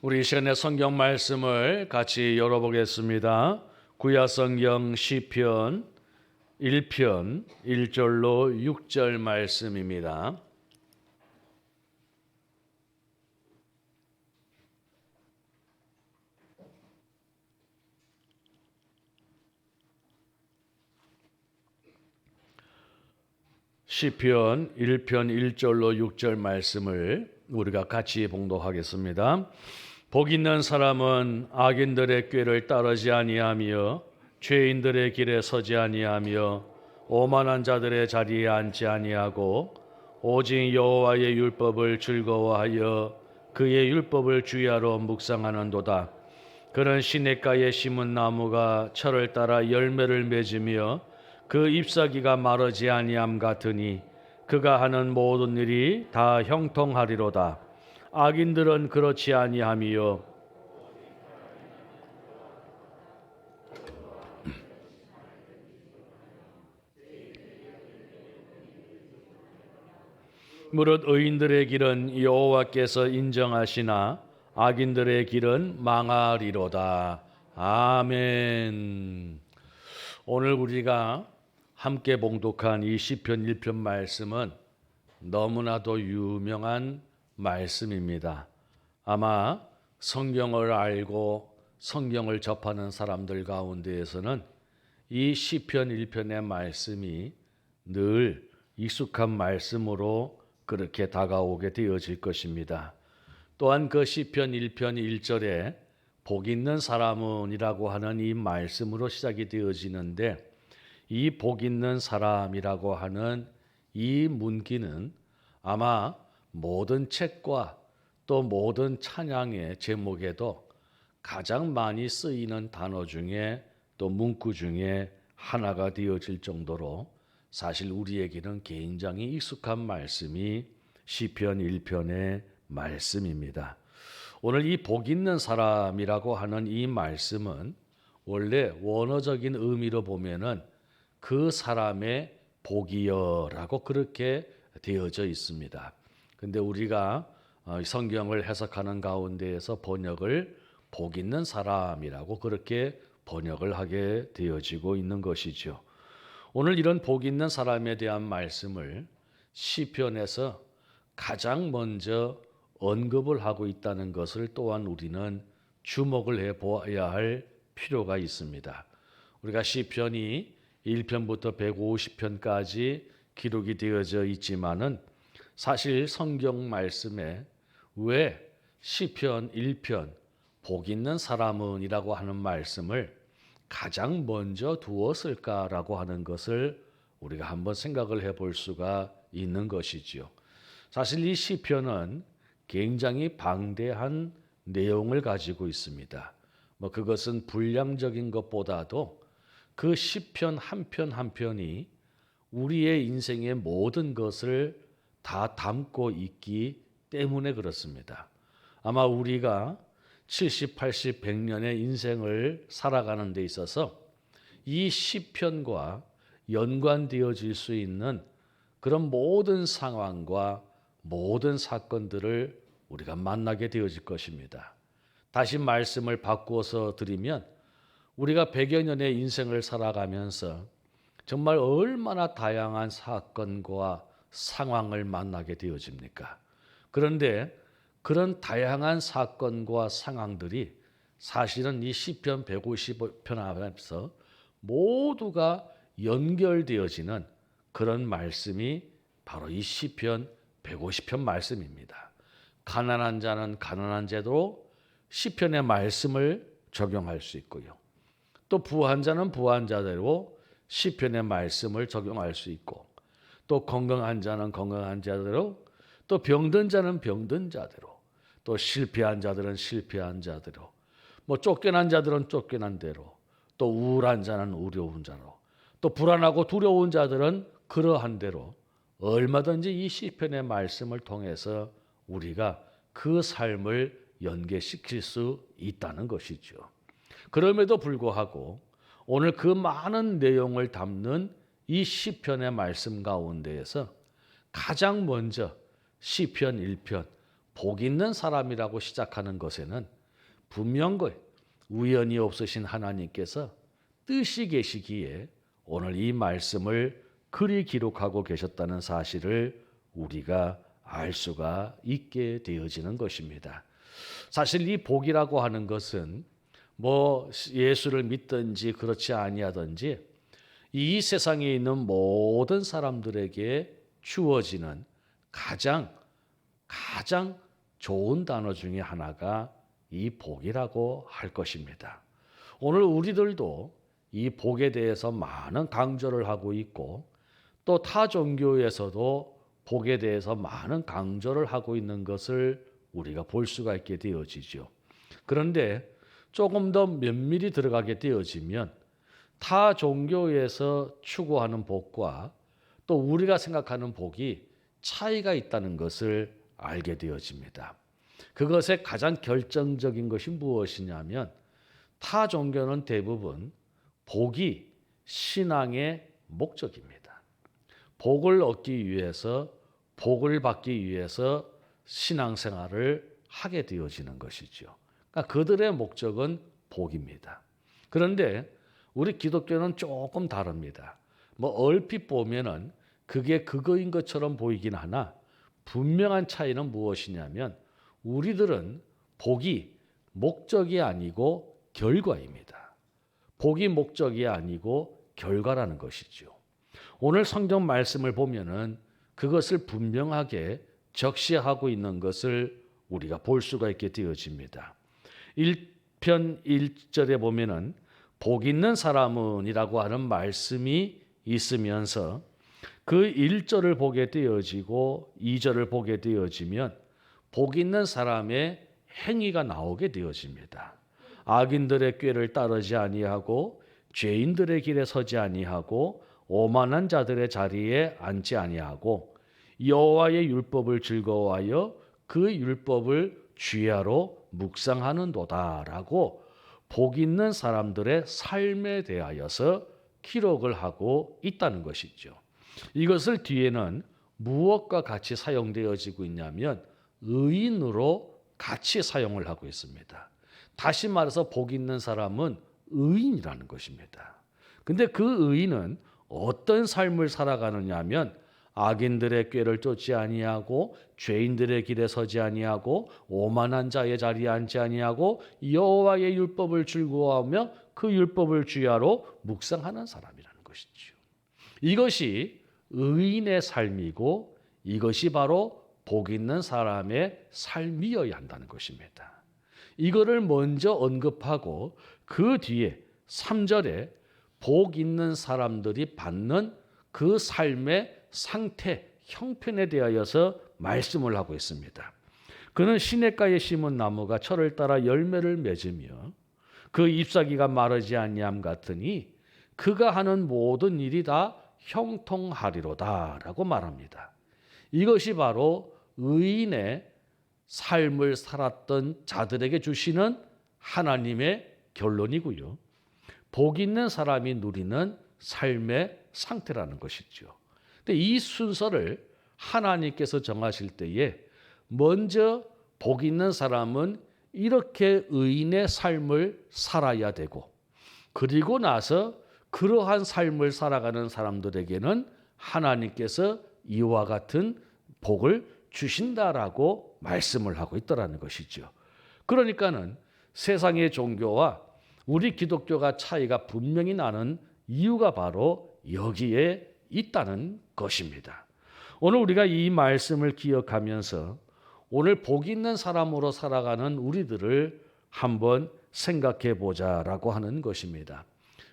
우리 이 시간에 성경 말씀을 같이 열어보겠습니다. 구약 성경 시편 1편 1절로 6절 말씀입니다. 시편 1편 1절로 6절 말씀을 우리가 같이 봉독하겠습니다. 복 있는 사람은 악인들의 꾀를 따르지 아니하며 죄인들의 길에 서지 아니하며 오만한 자들의 자리에 앉지 아니하고 오직 여호와의 율법을 즐거워하여 그의 율법을 주야로 묵상하는도다. 그는 시냇가에 심은 나무가 철을 따라 열매를 맺으며 그 잎사귀가 마르지 아니함 같으니 그가 하는 모든 일이 다 형통하리로다. 악인들은 그렇지 아니하며 무릇 의인들의 길은 여호와께서 인정하시나 악인들의 길은 망하리로다. 아멘. 오늘 우리가 함께 봉독한 이 시편 1편 말씀은 너무나도 유명한 말씀입니다. 아마 성경을 알고 성경을 접하는 사람들 가운데에서는 이 시편 1편의 말씀이 늘 익숙한 말씀으로 그렇게 다가오게 되어질 것입니다. 또한 그 시편 1편 1절에 복 있는 사람은이라고 하는 이 말씀으로 시작이 되어지는데 이 복 있는 사람이라고 하는 이 문기는 아마 모든 책과 또 모든 찬양의 제목에도 가장 많이 쓰이는 단어 중에 또 문구 중에 하나가 되어질 정도로 사실 우리에게는 굉장히 익숙한 말씀이 시편 1편의 말씀입니다. 오늘 이 복 있는 사람이라고 하는 이 말씀은 원래 원어적인 의미로 보면은 그 사람의 복이여라고 그렇게 되어져 있습니다. 근데 우리가 성경을 해석하는 가운데에서 번역을 복 있는 사람이라고 그렇게 번역을 하게 되어지고 있는 것이죠. 오늘 이런 복 있는 사람에 대한 말씀을 시편에서 가장 먼저 언급을 하고 있다는 것을 또한 우리는 주목을 해 보아야 할 필요가 있습니다. 우리가 시편이 1편부터 150편까지 기록이 되어져 있지만은 사실 성경 말씀에 왜 시편 1편 복 있는 사람은이라고 하는 말씀을 가장 먼저 두었을까라고 하는 것을 우리가 한번 생각을 해볼 수가 있는 것이지요. 사실 이 시편은 굉장히 방대한 내용을 가지고 있습니다. 그것은 분량적인 것보다도 그 시편 한 편 한 편이 우리의 인생의 모든 것을 다 담고 있기 때문에 그렇습니다. 아마 우리가 70, 80, 100년의 인생을 살아가는 데 있어서 이 시편과 연관되어질 수 있는 그런 모든 상황과 모든 사건들을 우리가 만나게 되어질 것입니다. 다시 말씀을 바꾸어서 드리면 우리가 100여 년의 인생을 살아가면서 정말 얼마나 다양한 사건과 상황을 만나게 되어집니까? 그런데 그런 다양한 사건과 상황들이 사실은 이 시편 150편 앞에서 모두가 연결되어지는 그런 말씀이 바로 이 시편 150편 말씀입니다. 가난한 자는 가난한 자대로 시편의 말씀을 적용할 수 있고요. 또 부한 자는 부한 자대로 시편의 말씀을 적용할 수 있고 또 건강한 자는 건강한 자대로 또 병든 자는 병든 자대로 또 실패한 자들은 실패한 자대로 쫓겨난 자들은 쫓겨난 대로 또 우울한 자는 우려운 자로 또 불안하고 두려운 자들은 그러한 대로 얼마든지 이 시편의 말씀을 통해서 우리가 그 삶을 연계시킬 수 있다는 것이죠. 그럼에도 불구하고 오늘 그 많은 내용을 담는 이 시편의 말씀 가운데에서 가장 먼저 시편 1편 복 있는 사람이라고 시작하는 것에는 분명히 우연이 없으신 하나님께서 뜻이 계시기에 오늘 이 말씀을 그리 기록하고 계셨다는 사실을 우리가 알 수가 있게 되어지는 것입니다. 사실 이 복이라고 하는 것은 뭐 예수를 믿든지 그렇지 아니하든지 이 세상에 있는 모든 사람들에게 주어지는 가장 좋은 단어 중에 하나가 이 복이라고 할 것입니다. 오늘 우리들도 이 복에 대해서 많은 강조를 하고 있고 또 타 종교에서도 복에 대해서 많은 강조를 하고 있는 것을 우리가 볼 수가 있게 되어지죠. 그런데 조금 더 면밀히 들어가게 되어지면 타 종교에서 추구하는 복과 또 우리가 생각하는 복이 차이가 있다는 것을 알게 되어집니다. 그것의 가장 결정적인 것이 무엇이냐면 타 종교는 대부분 복이 신앙의 목적입니다. 복을 얻기 위해서 복을 받기 위해서 신앙생활을 하게 되어지는 것이죠. 그러니까 그들의 목적은 복입니다. 그런데 우리 기독교는 조금 다릅니다. 뭐 얼핏 보면은 그게 그거인 것처럼 보이긴 하나 분명한 차이는 무엇이냐면 우리들은 복이 목적이 아니고 결과입니다. 복이 목적이 아니고 결과라는 것이죠. 오늘 성경 말씀을 보면은 그것을 분명하게 적시하고 있는 것을 우리가 볼 수가 있게 되어집니다. 1편 1절에 보면은 복 있는 사람은이라고 하는 말씀이 있으면서 그 1절을 보게 되어지고 2절을 보게 되어지면 복 있는 사람의 행위가 나오게 되어집니다. 악인들의 꾀를 따르지 아니하고 죄인들의 길에 서지 아니하고 오만한 자들의 자리에 앉지 아니하고 여호와의 율법을 즐거워하여 그 율법을 주야로 묵상하는도다라고 복 있는 사람들의 삶에 대하여서 기록을 하고 있다는 것이죠. 이것을 뒤에는 무엇과 같이 사용되어지고 있냐면 의인으로 같이 사용을 하고 있습니다. 다시 말해서 복 있는 사람은 의인이라는 것입니다. 근데 그 의인은 어떤 삶을 살아가느냐 하면 악인들의 꾀를 쫓지 아니하고 죄인들의 길에 서지 아니하고 오만한 자의 자리에 앉지 아니하고 여호와의 율법을 즐거워하며 그 율법을 주야로 묵상하는 사람이라는 것이죠. 이것이 의인의 삶이고 이것이 바로 복 있는 사람의 삶이어야 한다는 것입니다. 이거를 먼저 언급하고 그 뒤에 3절에 복 있는 사람들이 받는 그 삶의 상태, 형편에 대하여서 말씀을 하고 있습니다. 그는 시냇가에 심은 나무가 철을 따라 열매를 맺으며 그 잎사귀가 마르지 아니함 같으니 그가 하는 모든 일이 다 형통하리로다라고 말합니다. 이것이 바로 의인의 삶을 살았던 자들에게 주시는 하나님의 결론이고요. 복 있는 사람이 누리는 삶의 상태라는 것이죠. 근데 이 순서를 하나님께서 정하실 때에 먼저 복 있는 사람은 이렇게 의인의 삶을 살아야 되고 그리고 나서 그러한 삶을 살아가는 사람들에게는 하나님께서 이와 같은 복을 주신다라고 말씀을 하고 있더라는 것이죠. 그러니까는 세상의 종교와 우리 기독교가 차이가 분명히 나는 이유가 바로 여기에 있다는 것입니다. 오늘 우리가 이 말씀을 기억하면서 오늘 복 있는 사람으로 살아가는 우리들을 한번 생각해 보자라고 하는 것입니다.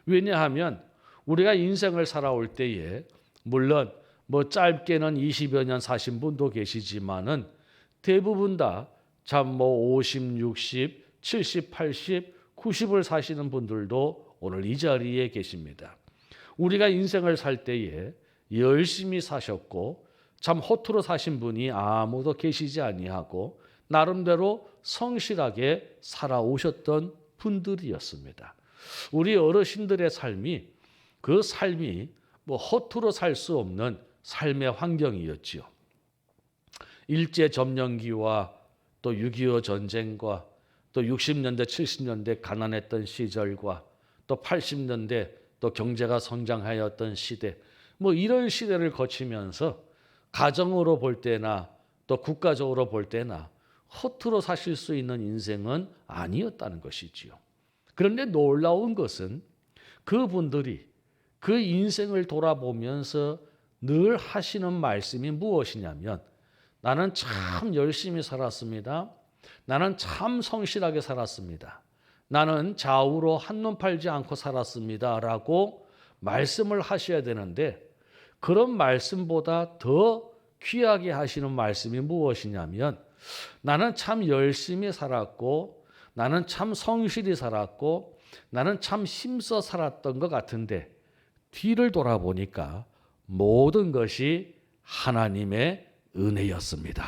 왜냐하면 우리가 인생을 살아올 때에 물론 뭐 짧게는 20여 년 사신 분도 계시지만은 대부분 다 참 뭐 50, 60, 70, 80, 90을 사시는 분들도 오늘 이 자리에 계십니다. 우리가 인생을 살 때에 열심히 사셨고 참 허투루 사신 분이 아무도 계시지 아니하고 나름대로 성실하게 살아오셨던 분들이었습니다. 우리 어르신들의 삶이 그 삶이 뭐 허투루 살 수 없는 삶의 환경이었지요. 일제 점령기와 또 6.25 전쟁과 또 60년대 70년대 가난했던 시절과 또 80년대 또 경제가 성장하였던 시대, 뭐 이런 시대를 거치면서 가정으로 볼 때나 또 국가적으로 볼 때나 허투루 사실 수 있는 인생은 아니었다는 것이지요. 그런데 놀라운 것은 그분들이 그 인생을 돌아보면서 늘 하시는 말씀이 무엇이냐면, 나는 참 열심히 살았습니다. 나는 참 성실하게 살았습니다. 나는 좌우로 한눈 팔지 않고 살았습니다. 라고 말씀을 하셔야 되는데, 그런 말씀보다 더 귀하게 하시는 말씀이 무엇이냐면, 나는 참 열심히 살았고, 나는 참 성실히 살았고, 나는 참 힘써 살았던 것 같은데 뒤를 돌아보니까 모든 것이 하나님의 은혜였습니다.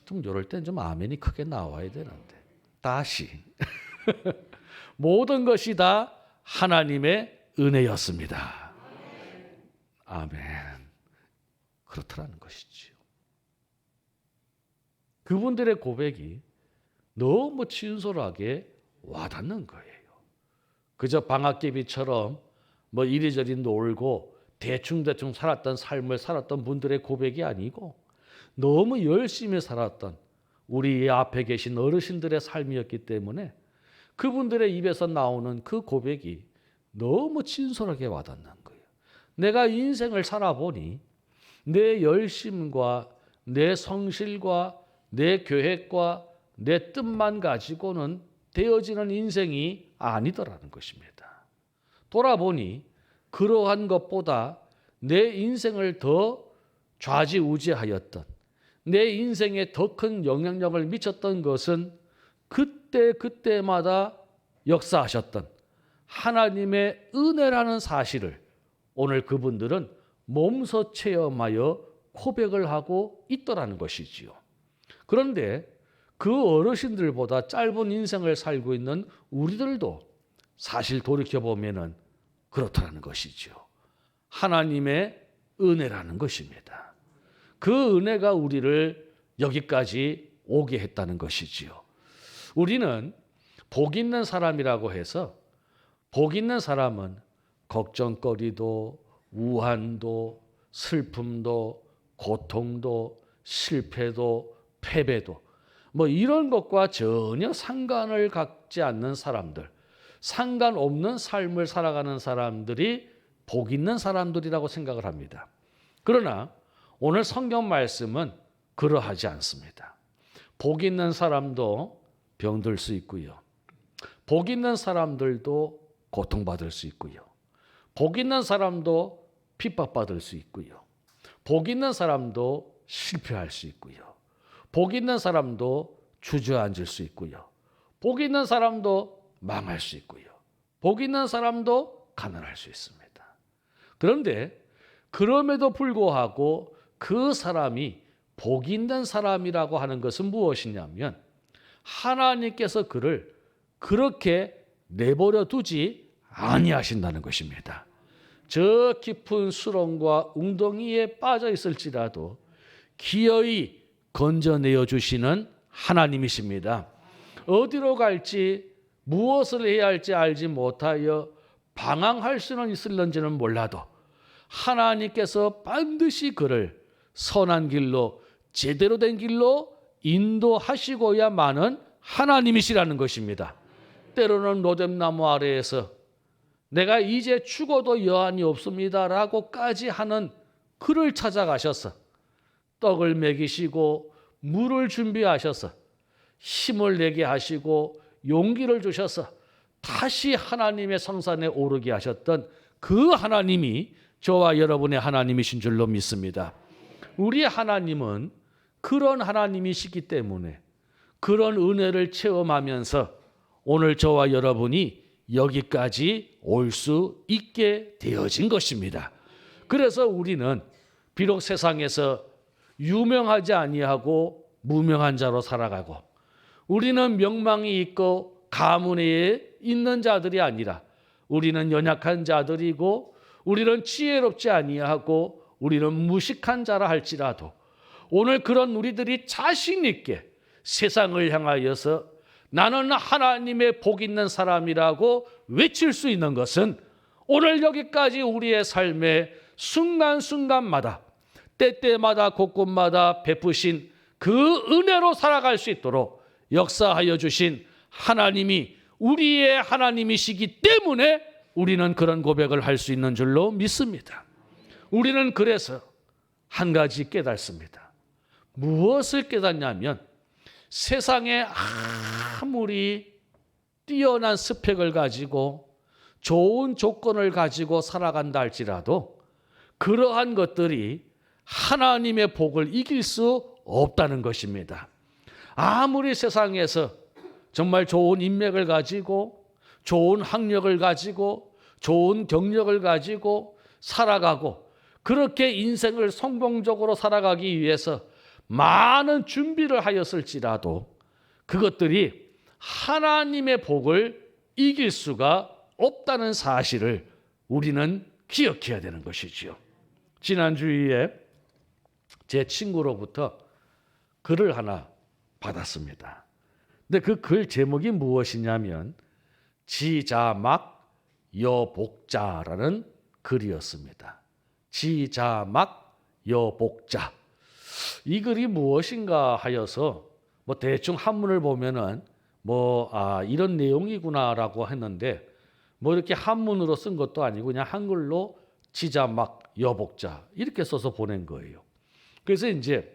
좀 이럴 땐 좀 아멘이 크게 나와야 되는데, 다시 모든 것이 다 하나님의 은혜였습니다. 아멘. 그렇더라는 것이지요. 그분들의 고백이 너무 진솔하게 와닿는 거예요. 그저 방학개비처럼 뭐 이리저리 놀고 대충대충 살았던 삶을 살았던 분들의 고백이 아니고, 너무 열심히 살았던 우리 앞에 계신 어르신들의 삶이었기 때문에 그분들의 입에서 나오는 그 고백이 너무 진솔하게 와닿는 거예요. 내가 인생을 살아보니 내 열심과 내 성실과 내 계획과 내 뜻만 가지고는 되어지는 인생이 아니더라는 것입니다. 돌아보니 그러한 것보다 내 인생을 더 좌지우지하였던, 내 인생에 더 큰 영향력을 미쳤던 것은 그때마다 역사하셨던 하나님의 은혜라는 사실을 오늘 그분들은 몸소 체험하여 고백을 하고 있더라는 것이지요. 그런데 그 어르신들보다 짧은 인생을 살고 있는 우리들도 사실 돌이켜보면 그렇다는 것이죠. 하나님의 은혜라는 것입니다. 그 은혜가 우리를 여기까지 오게 했다는 것이지요. 우리는 복 있는 사람이라고 해서, 복 있는 사람은 걱정거리도 우환도 슬픔도 고통도 실패도 패배도 뭐 이런 것과 전혀 상관을 갖지 않는 사람들, 상관없는 삶을 살아가는 사람들이 복 있는 사람들이라고 생각을 합니다. 그러나 오늘 성경 말씀은 그러하지 않습니다. 복 있는 사람도 병들 수 있고요. 복 있는 사람들도 고통받을 수 있고요. 복 있는 사람도 핍박받을 수 있고요. 복 있는 사람도 실패할 수 있고요. 복 있는 사람도 주저앉을 수 있고요. 복 있는 사람도 망할 수 있고요. 복 있는 사람도 가난할 수 있습니다. 그런데 그럼에도 불구하고 그 사람이 복 있는 사람이라고 하는 것은 무엇이냐면, 하나님께서 그를 그렇게 내버려 두지 아니하신다는 것입니다. 저 깊은 수렁과 웅덩이에 빠져 있을지라도 기어이 건져내어 주시는 하나님이십니다. 어디로 갈지 무엇을 해야 할지 알지 못하여 방황할 수는 있을런지는 몰라도 하나님께서 반드시 그를 선한 길로, 제대로 된 길로 인도하시고야만은 하나님이시라는 것입니다. 때로는 로뎀나무 아래에서 내가 이제 죽어도 여한이 없습니다라고까지 하는 그를 찾아가셔서 떡을 먹이시고 물을 준비하셔서 힘을 내게 하시고 용기를 주셔서 다시 하나님의 성산에 오르게 하셨던 그 하나님이 저와 여러분의 하나님이신 줄로 믿습니다. 우리 하나님은 그런 하나님이시기 때문에 그런 은혜를 체험하면서 오늘 저와 여러분이 여기까지 올 수 있게 되어진 것입니다. 그래서 우리는 비록 세상에서 유명하지 아니하고 무명한 자로 살아가고, 우리는 명망이 있고 가문에 있는 자들이 아니라 우리는 연약한 자들이고, 우리는 지혜롭지 아니하고 우리는 무식한 자라 할지라도 오늘 그런 우리들이 자신 있게 세상을 향하여서 나는 하나님의 복 있는 사람이라고 외칠 수 있는 것은 오늘 여기까지 우리의 삶의 순간순간마다 때때마다 곳곳마다 베푸신 그 은혜로 살아갈 수 있도록 역사하여 주신 하나님이 우리의 하나님이시기 때문에 우리는 그런 고백을 할 수 있는 줄로 믿습니다. 우리는 그래서 한 가지 깨닫습니다. 무엇을 깨닫냐면 세상에 아무리 뛰어난 스펙을 가지고 좋은 조건을 가지고 살아간다 할지라도 그러한 것들이 하나님의 복을 이길 수 없다는 것입니다. 아무리 세상에서 정말 좋은 인맥을 가지고 좋은 학력을 가지고 좋은 경력을 가지고 살아가고 그렇게 인생을 성공적으로 살아가기 위해서 많은 준비를 하였을지라도 그것들이 하나님의 복을 이길 수가 없다는 사실을 우리는 기억해야 되는 것이지요. 지난주에 제 친구로부터 글을 하나 받았습니다. 근데 그 글 제목이 무엇이냐면 지자막 여복자라는 글이었습니다. 지자막 여복자. 이 글이 무엇인가 하여서 뭐 대충 한문을 보면은 이런 내용이구나라고 했는데 뭐 이렇게 한문으로 쓴 것도 아니고 그냥 한글로 지자막 여복자 이렇게 써서 보낸 거예요. 그래서 이제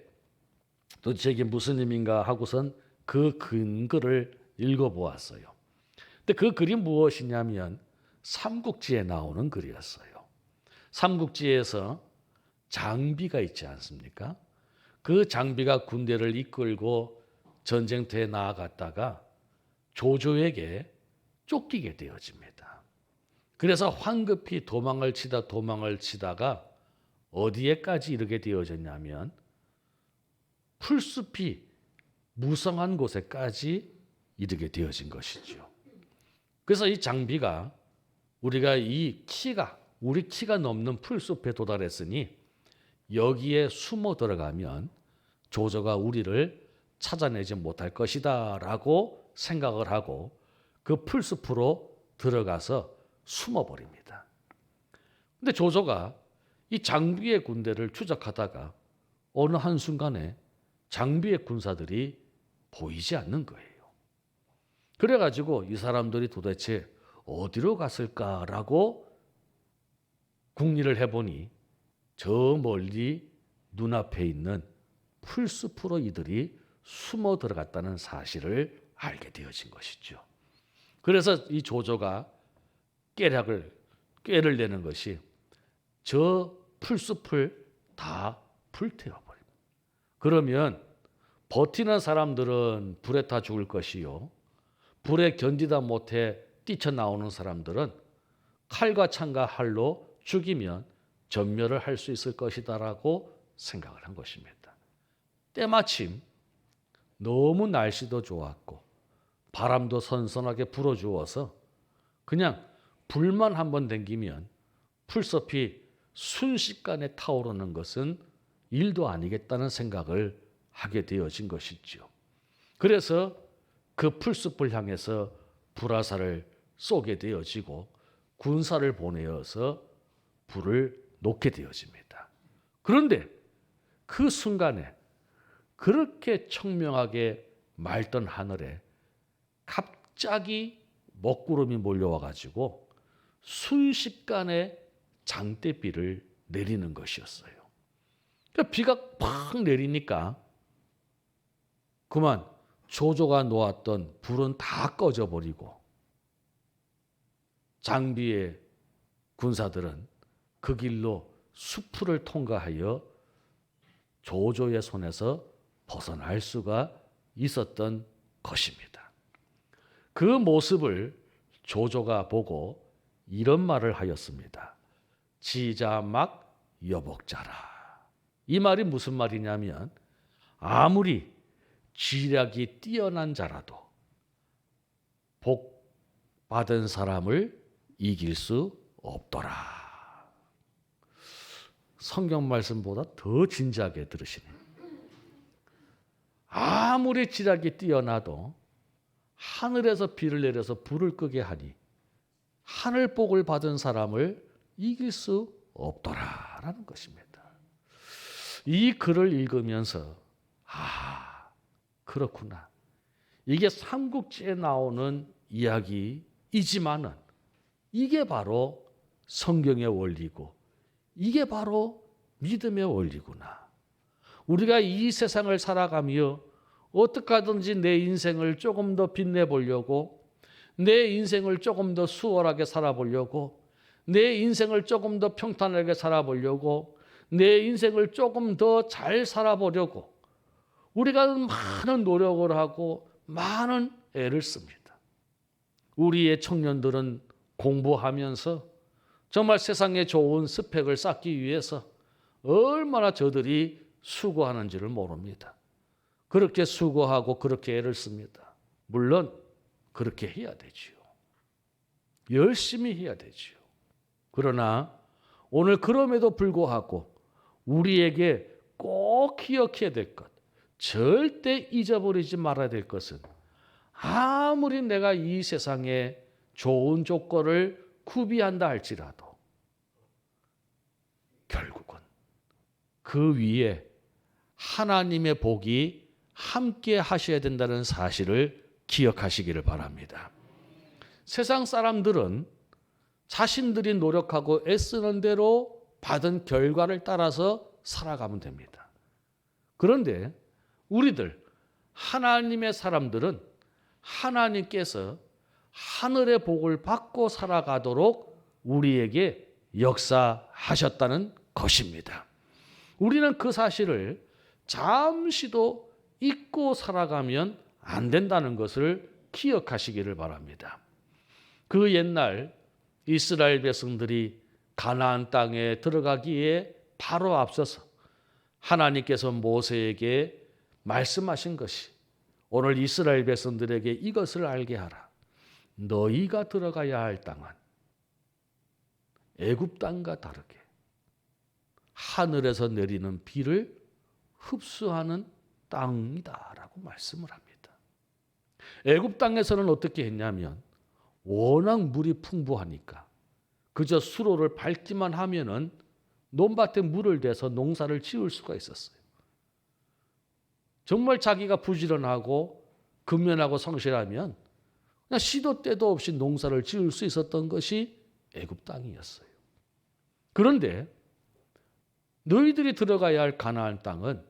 도대체 이게 무슨 의미인가 하고선 그 근글을 읽어보았어요. 근데 그 글이 무엇이냐면 삼국지에 나오는 글이었어요. 삼국지에서 장비가 있지 않습니까? 그 장비가 군대를 이끌고 전쟁터에 나아갔다가 조조에게 쫓기게 되어집니다. 그래서 황급히 도망을 치다가 어디에까지 이르게 되어졌냐면 풀숲이 무성한 곳에까지 이르게 되어진 것이죠. 그래서 이 장비가 우리가 우리 키가 넘는 풀숲에 도달했으니 여기에 숨어 들어가면 조조가 우리를 찾아내지 못할 것이다 라고 생각을 하고 그 풀숲으로 들어가서 숨어버립니다. 근데 조조가 이 장비의 군대를 추적하다가 어느 한순간에 장비의 군사들이 보이지 않는 거예요. 그래가지고 이 사람들이 도대체 어디로 갔을까라고 궁리를 해보니 저 멀리 눈앞에 있는 풀숲으로 이들이 숨어 들어갔다는 사실을 알게 되어진 것이죠. 그래서 이 조조가 꾀를 내는 것이 저 풀숲을 다 불태워버립니다. 그러면 버티는 사람들은 불에 타 죽을 것이요. 불에 견디다 못해 뛰쳐나오는 사람들은 칼과 창과 활로 죽이면 전멸을 할 수 있을 것이다라고 생각을 한 것입니다. 때마침 너무 날씨도 좋았고 바람도 선선하게 불어주어서 그냥 불만 한번 댕기면 풀숲이 순식간에 타오르는 것은 일도 아니겠다는 생각을 하게 되어진 것이죠. 그래서 그 풀숲을 향해서 불화살을 쏘게 되어지고 군사를 보내어서 불을 놓게 되어집니다. 그런데 그 순간에 그렇게 청명하게 맑던 하늘에 갑자기 먹구름이 몰려와 가지고 순식간에 장대비를 내리는 것이었어요. 그러니까 비가 팍 내리니까 그만 조조가 놓았던 불은 다 꺼져버리고 장비의 군사들은 그 길로 수풀을 통과하여 조조의 손에서 벗어날 수가 있었던 것입니다. 그 모습을 조조가 보고 이런 말을 하였습니다. 지자막 여복자라. 이 말이 무슨 말이냐면 아무리 지략이 뛰어난 자라도 복 받은 사람을 이길 수 없더라. 성경 말씀보다 더 진지하게 들으시네요. 아무리 지략이 뛰어나도 하늘에서 비를 내려서 불을 끄게 하니 하늘 복을 받은 사람을 이길 수 없더라라는 것입니다. 이 글을 읽으면서 그렇구나. 이게 삼국지에 나오는 이야기이지만은 이게 바로 성경의 원리고 이게 바로 믿음의 원리구나. 우리가 이 세상을 살아가며 어떻게 하든지 내 인생을 조금 더 빛내보려고, 내 인생을 조금 더 수월하게 살아보려고, 내 인생을 조금 더 평탄하게 살아보려고, 내 인생을 조금 더 잘 살아보려고 우리가 많은 노력을 하고 많은 애를 씁니다. 우리의 청년들은 공부하면서 정말 세상에 좋은 스펙을 쌓기 위해서 얼마나 저들이 수고하는지를 모릅니다. 그렇게 수고하고 그렇게 애를 씁니다. 물론 그렇게 해야 되지요. 열심히 해야 되지요. 그러나 오늘 그럼에도 불구하고 우리에게 꼭 기억해야 될 것, 절대 잊어버리지 말아야 될 것은 아무리 내가 이 세상에 좋은 조건을 구비한다 할지라도 결국은 그 위에 하나님의 복이 함께 하셔야 된다는 사실을 기억하시기를 바랍니다. 세상 사람들은 자신들이 노력하고 애쓰는 대로 받은 결과를 따라서 살아가면 됩니다. 그런데 우리들 하나님의 사람들은 하나님께서 하늘의 복을 받고 살아가도록 우리에게 역사하셨다는 것입니다. 우리는 그 사실을 잠시도 잊고 살아가면 안 된다는 것을 기억하시기를 바랍니다. 그 옛날 이스라엘 백성들이 가나안 땅에 들어가기에 바로 앞서서 하나님께서 모세에게 말씀하신 것이 오늘 이스라엘 백성들에게 이것을 알게 하라. 너희가 들어가야 할 땅은 애굽 땅과 다르게 하늘에서 내리는 비를 흡수하는 땅이다라고 말씀을 합니다. 애굽 땅에서는 어떻게 했냐면 워낙 물이 풍부하니까 그저 수로를 밟기만 하면은 논밭에 물을 대서 농사를 지을 수가 있었어요. 정말 자기가 부지런하고 근면하고 성실하면 그냥 시도 때도 없이 농사를 지을 수 있었던 것이 애굽 땅이었어요. 그런데 너희들이 들어가야 할 가나안 땅은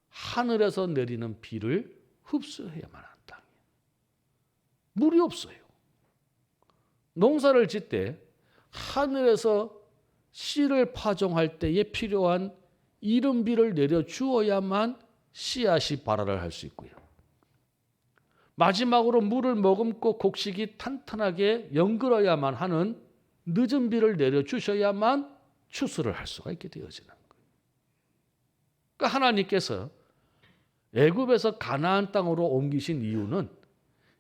하늘에서 내리는 비를 흡수해야만 하는 땅이에요. 물이 없어요. 농사를 짓 때 하늘에서 씨를 파종할 때에 필요한 이른비를 내려주어야만 씨앗이 발화를 할 수 있고요. 마지막으로 물을 머금고 곡식이 탄탄하게 연결어야만 하는 늦은 비를 내려주셔야만 추수를 할 수가 있게 되어지는 거예요. 그러니까 하나님께서 애굽에서 가나안 땅으로 옮기신 이유는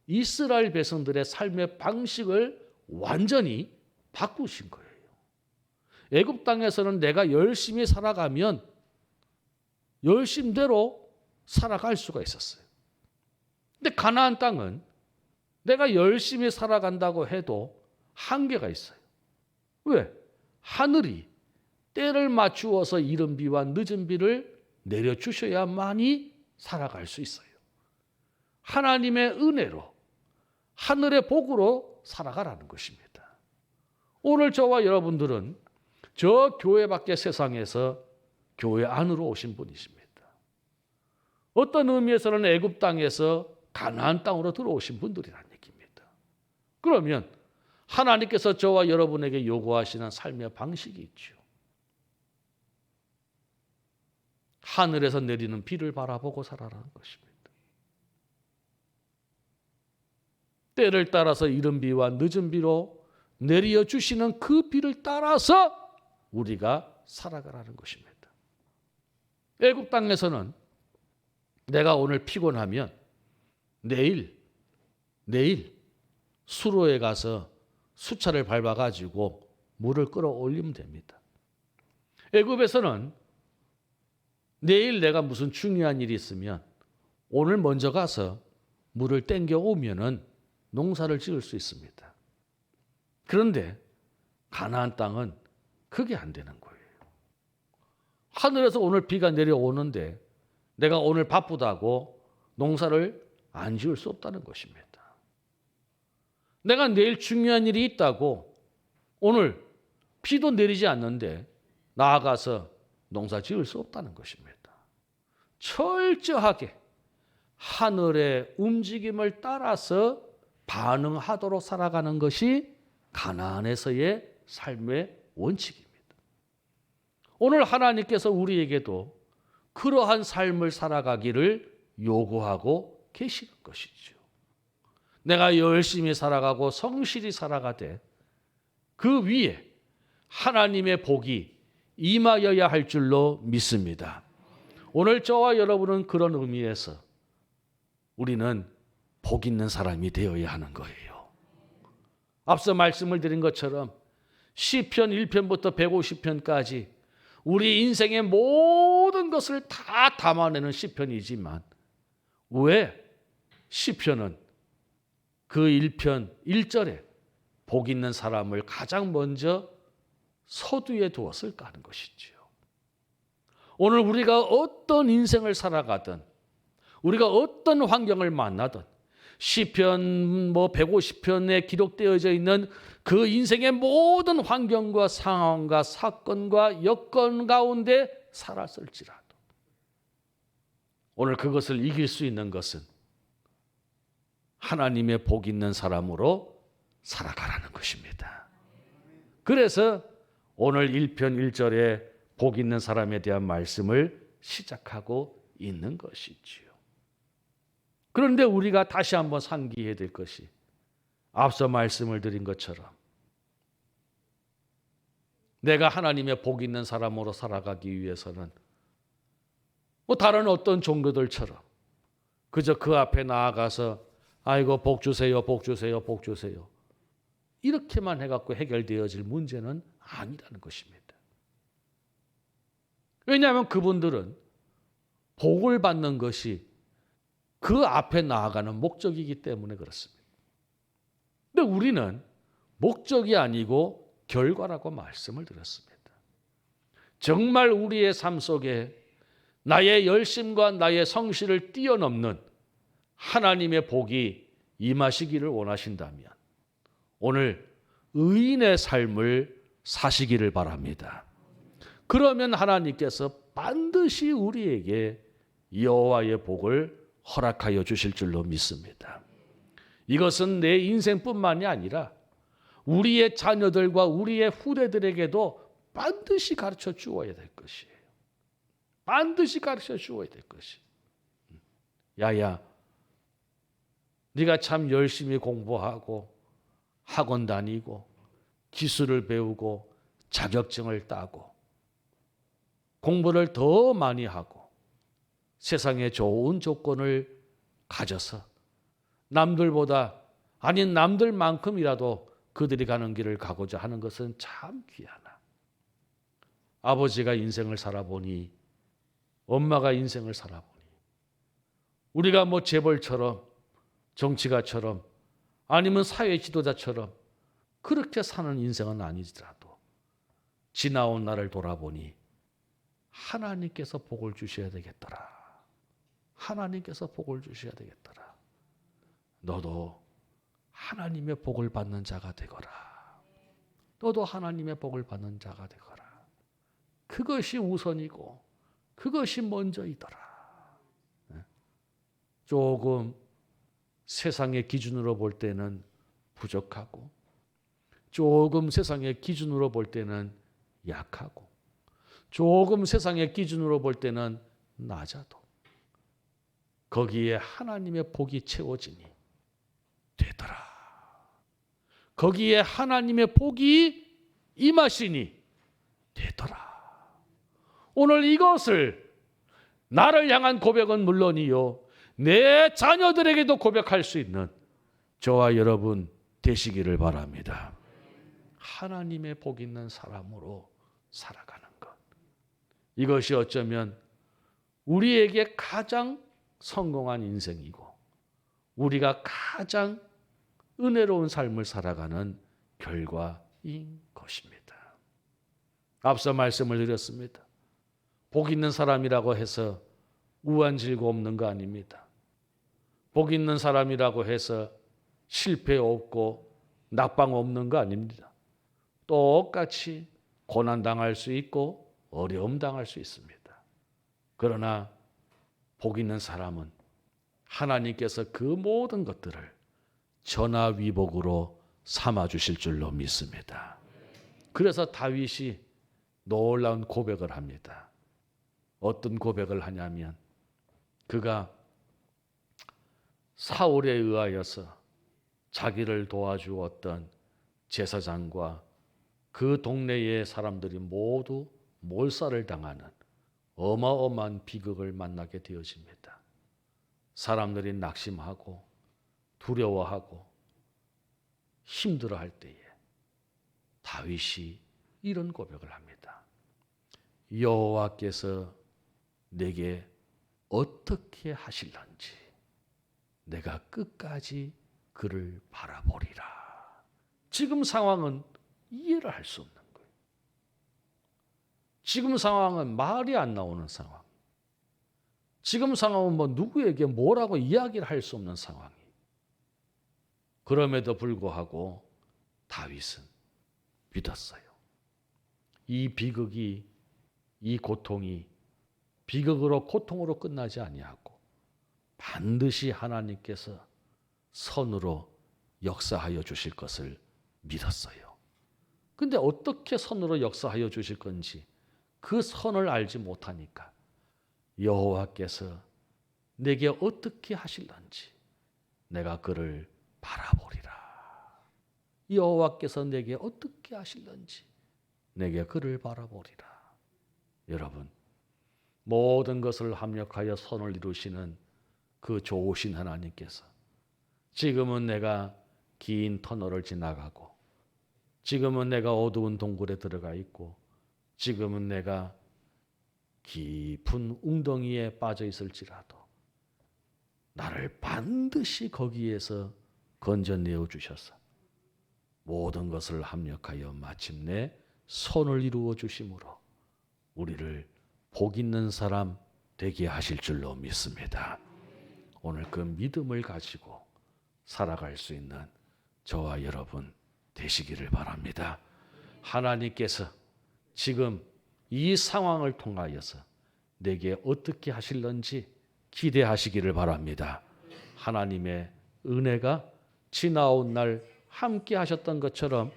이스라엘 백성들의 삶의 방식을 완전히 바꾸신 거예요. 애굽 땅에서는 내가 열심히 살아가면 열심대로 살아갈 수가 있었어요. 근데 가나안 땅은 내가 열심히 살아간다고 해도 한계가 있어요. 왜? 하늘이 때를 맞추어서 이른 비와 늦은 비를 내려주셔야만이 살아갈 수 있어요. 하나님의 은혜로 하늘의 복으로 살아가라는 것입니다. 오늘 저와 여러분들은 저 교회 밖의 세상에서 교회 안으로 오신 분이십니다. 어떤 의미에서는 애굽 땅에서 가나안 땅으로 들어오신 분들이라는 얘기입니다. 그러면 하나님께서 저와 여러분에게 요구하시는 삶의 방식이 있죠. 하늘에서 내리는 비를 바라보고 살아라는 것입니다. 때를 따라서 이른 비와 늦은 비로 내려 주시는 그 비를 따라서 우리가 살아가라는 것입니다. 애굽 땅에서는 내가 오늘 피곤하면 내일 수로에 가서 수차를 밟아가지고 물을 끌어올리면 됩니다. 애굽에서는 내일 내가 무슨 중요한 일이 있으면 오늘 먼저 가서 물을 땡겨 오면은 농사를 지을 수 있습니다. 그런데 가나안 땅은 그게 안 되는 거예요. 하늘에서 오늘 비가 내려오는데 내가 오늘 바쁘다고 농사를 안 지을 수 없다는 것입니다. 내가 내일 중요한 일이 있다고 오늘 비도 내리지 않는데 나아가서 농사 지을 수 없다는 것입니다. 철저하게 하늘의 움직임을 따라서 반응하도록 살아가는 것이 가나안에서의 삶의 원칙입니다. 오늘 하나님께서 우리에게도 그러한 삶을 살아가기를 요구하고 계시는 것이죠. 내가 열심히 살아가고 성실히 살아가되 그 위에 하나님의 복이 임하여야 할 줄로 믿습니다. 오늘 저와 여러분은 그런 의미에서 우리는 복 있는 사람이 되어야 하는 거예요. 앞서 말씀을 드린 것처럼 시편 1편부터 150편까지 우리 인생의 모든 것을 다 담아내는 시편이지만 왜 시편은 그 1편 1절에 복 있는 사람을 가장 먼저 서두에 두었을까 하는 것이지요. 오늘 우리가 어떤 인생을 살아가든 우리가 어떤 환경을 만나든 시편 150편에 기록되어져 있는 그 인생의 모든 환경과 상황과 사건과 여건 가운데 살았을지라도 오늘 그것을 이길 수 있는 것은 하나님의 복 있는 사람으로 살아가라는 것입니다. 그래서 오늘 1편 1절에 복 있는 사람에 대한 말씀을 시작하고 있는 것이지요. 그런데 우리가 다시 한번 상기해야 될 것이 앞서 말씀을 드린 것처럼 내가 하나님의 복 있는 사람으로 살아가기 위해서는 다른 어떤 종교들처럼 그저 그 앞에 나아가서 아이고 복 주세요, 복 주세요, 복 주세요 이렇게만 해갖고 해결되어질 문제는 아니라는 것입니다. 왜냐하면 그분들은 복을 받는 것이 그 앞에 나아가는 목적이기 때문에 그렇습니다. 근데 우리는 목적이 아니고 결과라고 말씀을 드렸습니다. 정말 우리의 삶 속에 나의 열심과 나의 성실을 뛰어넘는 하나님의 복이 임하시기를 원하신다면 오늘 의인의 삶을 사시기를 바랍니다. 그러면 하나님께서 반드시 우리에게 여호와의 복을 허락하여 주실 줄로 믿습니다. 이것은 내 인생뿐만이 아니라 우리의 자녀들과 우리의 후대들에게도 반드시 가르쳐 주어야 될 것이에요. 반드시 가르쳐 주어야 될 것이. 야야, 네가 참 열심히 공부하고 학원 다니고 기술을 배우고 자격증을 따고 공부를 더 많이 하고 세상에 좋은 조건을 가져서 남들보다 아닌 남들만큼이라도 그들이 가는 길을 가고자 하는 것은 참 귀하나. 아버지가 인생을 살아보니 엄마가 인생을 살아보니 우리가 재벌처럼 정치가처럼 아니면 사회 지도자처럼 그렇게 사는 인생은 아니더라도 지나온 날을 돌아보니 하나님께서 복을 주셔야 되겠더라. 하나님께서 복을 주셔야 되겠더라. 너도 하나님의 복을 받는 자가 되거라. 너도 하나님의 복을 받는 자가 되거라. 그것이 우선이고 그것이 먼저이더라. 조금 세상의 기준으로 볼 때는 부족하고 조금 세상의 기준으로 볼 때는 약하고 조금 세상의 기준으로 볼 때는 낮아도 거기에 하나님의 복이 채워지니 되더라. 거기에 하나님의 복이 임하시니 되더라. 오늘 이것을 나를 향한 고백은 물론이요 내 자녀들에게도 고백할 수 있는 저와 여러분 되시기를 바랍니다. 하나님의 복 있는 사람으로 살아가는 것. 이것이 어쩌면 우리에게 가장 성공한 인생이고 우리가 가장 은혜로운 삶을 살아가는 결과인 것입니다. 앞서 말씀을 드렸습니다. 복 있는 사람이라고 해서 우환질고 없는 거 아닙니다. 복 있는 사람이라고 해서 실패 없고 낙방 없는 거 아닙니다. 똑같이 고난 당할 수 있고 어려움 당할 수 있습니다. 그러나 복 있는 사람은 하나님께서 그 모든 것들을 전화위복으로 삼아주실 줄로 믿습니다. 그래서 다윗이 놀라운 고백을 합니다. 어떤 고백을 하냐면 그가 사울에 의하여서 자기를 도와주었던 제사장과 그 동네의 사람들이 모두 몰살을 당하는 어마어마한 비극을 만나게 되어집니다. 사람들이 낙심하고 두려워하고 힘들어할 때에 다윗이 이런 고백을 합니다. 여호와께서 내게 어떻게 하실런지 내가 끝까지 그를 바라보리라. 지금 상황은 이해를 할 수 없는 거예요. 지금 상황은 말이 안 나오는 상황. 지금 상황은 누구에게 뭐라고 이야기를 할 수 없는 상황이. 그럼에도 불구하고 다윗은 믿었어요. 이 비극이, 이 고통이 비극으로 고통으로 끝나지 아니하고 반드시 하나님께서 선으로 역사하여 주실 것을 믿었어요. 근데 어떻게 선으로 역사하여 주실 건지 그 선을 알지 못하니까 여호와께서 내게 어떻게 하실런지 내가 그를 바라보리라. 여호와께서 내게 어떻게 하실런지 내게 그를 바라보리라. 여러분, 모든 것을 합력하여 선을 이루시는 그 좋으신 하나님께서 지금은 내가 긴 터널을 지나가고 지금은 내가 어두운 동굴에 들어가 있고 지금은 내가 깊은 웅덩이에 빠져 있을지라도 나를 반드시 거기에서 건져내어 주셔서 모든 것을 합력하여 마침내 선을 이루어 주심으로 우리를 복 있는 사람 되게 하실 줄로 믿습니다. 오늘 그 믿음을 가지고 살아갈 수 있는 저와 여러분 되시기를 바랍니다. 하나님께서 지금 이 상황을 통하여서 내게 어떻게 하실런지 기대하시기를 바랍니다. 하나님의 은혜가 지나온 날 함께 하셨던 것처럼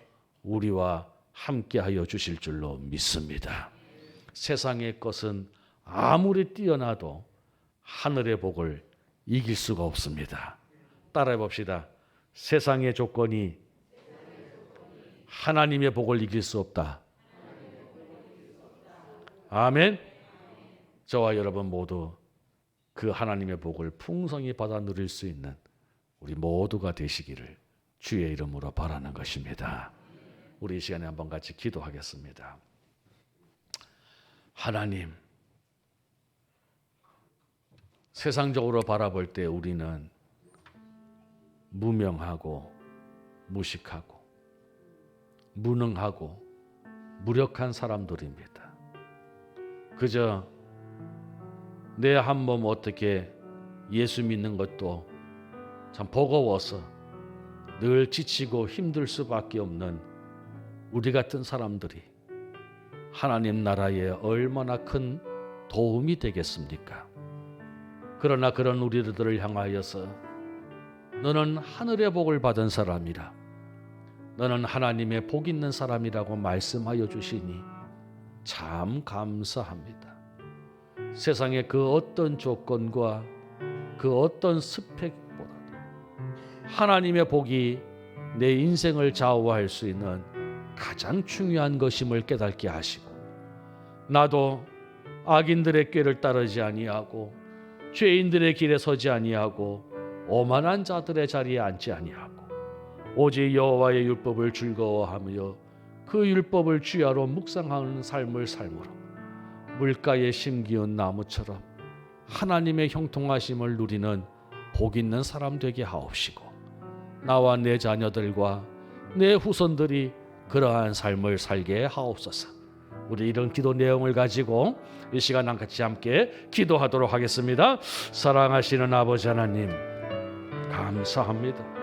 우리와 함께 하여 주실 줄로 믿습니다. 세상의 것은 아무리 뛰어나도 하늘의 복을 이길 수가 없습니다. 따라해 봅시다. 세상의 조건이 하나님의 복을 이길 수 없다. 아멘. 저와 여러분 모두 그 하나님의 복을 풍성히 받아 누릴 수 있는 우리 모두가 되시기를 주의 이름으로 바라는 것입니다. 우리 이 시간에 한번 같이 기도하겠습니다. 하나님, 세상적으로 바라볼 때 우리는 무명하고 무식하고 무능하고 무력한 사람들입니다. 그저 내 한 몸 어떻게 예수 믿는 것도 참 버거워서 늘 지치고 힘들 수밖에 없는 우리 같은 사람들이 하나님 나라에 얼마나 큰 도움이 되겠습니까? 그러나 그런 우리들을 향하여서 너는 하늘의 복을 받은 사람이라, 너는 하나님의 복 있는 사람이라고 말씀하여 주시니 참 감사합니다. 세상의 그 어떤 조건과 그 어떤 스펙보다도 하나님의 복이 내 인생을 좌우할 수 있는 가장 중요한 것임을 깨닫게 하시고, 나도 악인들의 꾀를 따르지 아니하고 죄인들의 길에 서지 아니하고 오만한 자들의 자리에 앉지 아니하고 오직 여호와의 율법을 즐거워하며 그 율법을 주야로 묵상하는 삶을 삶으로 물가에 심기운 나무처럼 하나님의 형통하심을 누리는 복 있는 사람 되게 하옵시고, 나와 내 자녀들과 내 후손들이 그러한 삶을 살게 하옵소서. 우리 이런 기도 내용을 가지고 이 시간 같이 함께 기도하도록 하겠습니다. 사랑하시는 아버지 하나님, 감사합니다.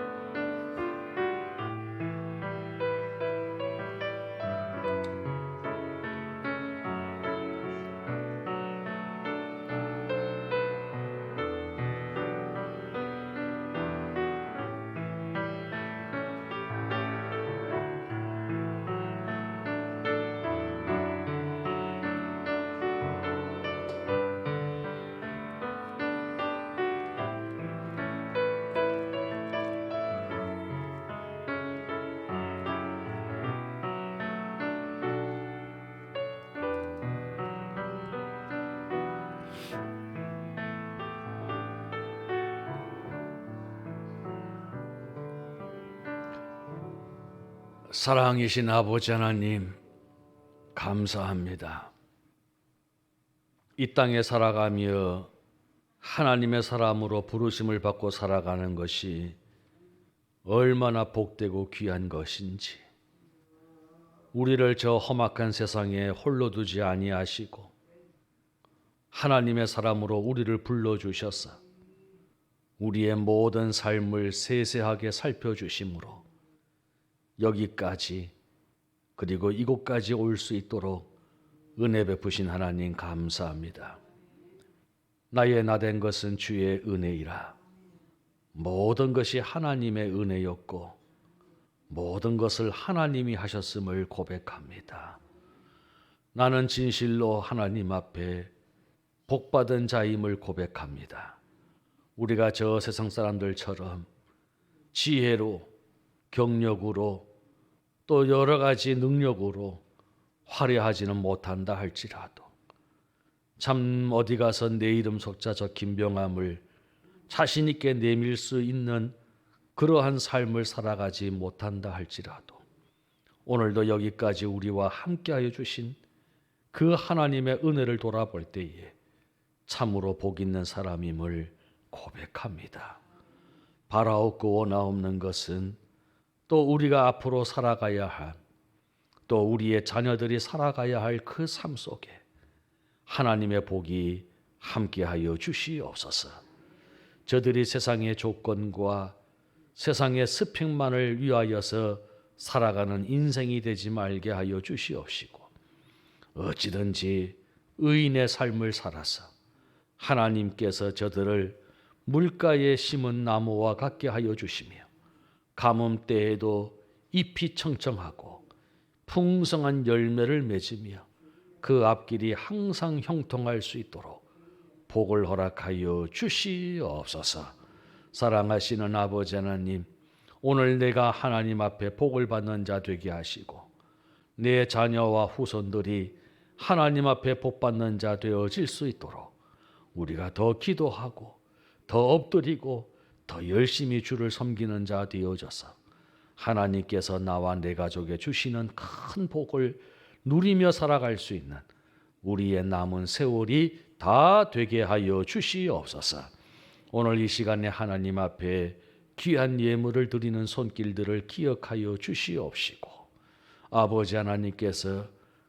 사랑이신 아버지 하나님, 감사합니다. 이 땅에 살아가며 하나님의 사람으로 부르심을 받고 살아가는 것이 얼마나 복되고 귀한 것인지, 우리를 저 험악한 세상에 홀로 두지 아니하시고 하나님의 사람으로 우리를 불러주셔서 우리의 모든 삶을 세세하게 살펴주심으로 여기까지, 그리고 이곳까지 올 수 있도록 은혜 베푸신 하나님 감사합니다. 나의 나된 것은 주의 은혜이라. 모든 것이 하나님의 은혜였고 모든 것을 하나님이 하셨음을 고백합니다. 나는 진실로 하나님 앞에 복받은 자임을 고백합니다. 우리가 저 세상 사람들처럼 지혜로, 경력으로, 또 여러 가지 능력으로 화려하지는 못한다 할지라도, 참 어디 가서 내 이름 속자 적힌 명함을 자신 있게 내밀 수 있는 그러한 삶을 살아가지 못한다 할지라도, 오늘도 여기까지 우리와 함께하여 주신 그 하나님의 은혜를 돌아볼 때에 참으로 복 있는 사람임을 고백합니다. 바라옵고 원하옵는 것은 또 우리가 앞으로 살아가야 할, 또 우리의 자녀들이 살아가야 할 그 삶 속에 하나님의 복이 함께하여 주시옵소서. 저들이 세상의 조건과 세상의 스펙만을 위하여서 살아가는 인생이 되지 말게 하여 주시옵시고, 어찌든지 의인의 삶을 살아서 하나님께서 저들을 물가에 심은 나무와 같게 하여 주시며 가뭄 때에도 잎이 청청하고 풍성한 열매를 맺으며 그 앞길이 항상 형통할 수 있도록 복을 허락하여 주시옵소서. 사랑하시는 아버지 하나님, 오늘 내가 하나님 앞에 복을 받는 자 되게 하시고 내 자녀와 후손들이 하나님 앞에 복 받는 자 되어질 수 있도록 우리가 더 기도하고 더 엎드리고 더 열심히 주를 섬기는 자 되어져서 하나님께서 나와 내 가족에 주시는 큰 복을 누리며 살아갈 수 있는 우리의 남은 세월이 다 되게 하여 주시옵소서. 오늘 이 시간에 하나님 앞에 귀한 예물을 드리는 손길들을 기억하여 주시옵시고, 아버지 하나님께서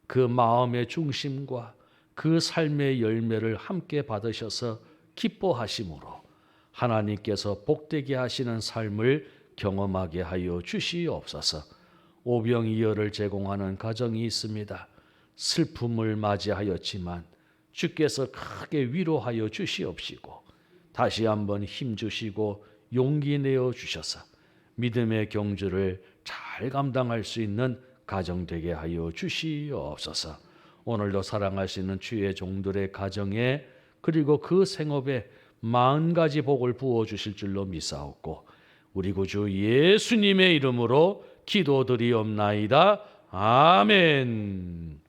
그 마음의 중심과 그 삶의 열매를 함께 받으셔서 기뻐하심으로 하나님께서 복되게 하시는 삶을 경험하게 하여 주시옵소서. 오병이어를 제공하는 가정이 있습니다. 슬픔을 맞이하였지만 주께서 크게 위로하여 주시옵시고 다시 한번 힘주시고 용기 내어 주셔서 믿음의 경주를 잘 감당할 수 있는 가정 되게 하여 주시옵소서. 오늘도 사랑하시는 주의 종들의 가정에 그리고 그 생업에 40가지 복을 부어주실 줄로 믿사옵고 우리 구주 예수님의 이름으로 기도드리옵나이다. 아멘.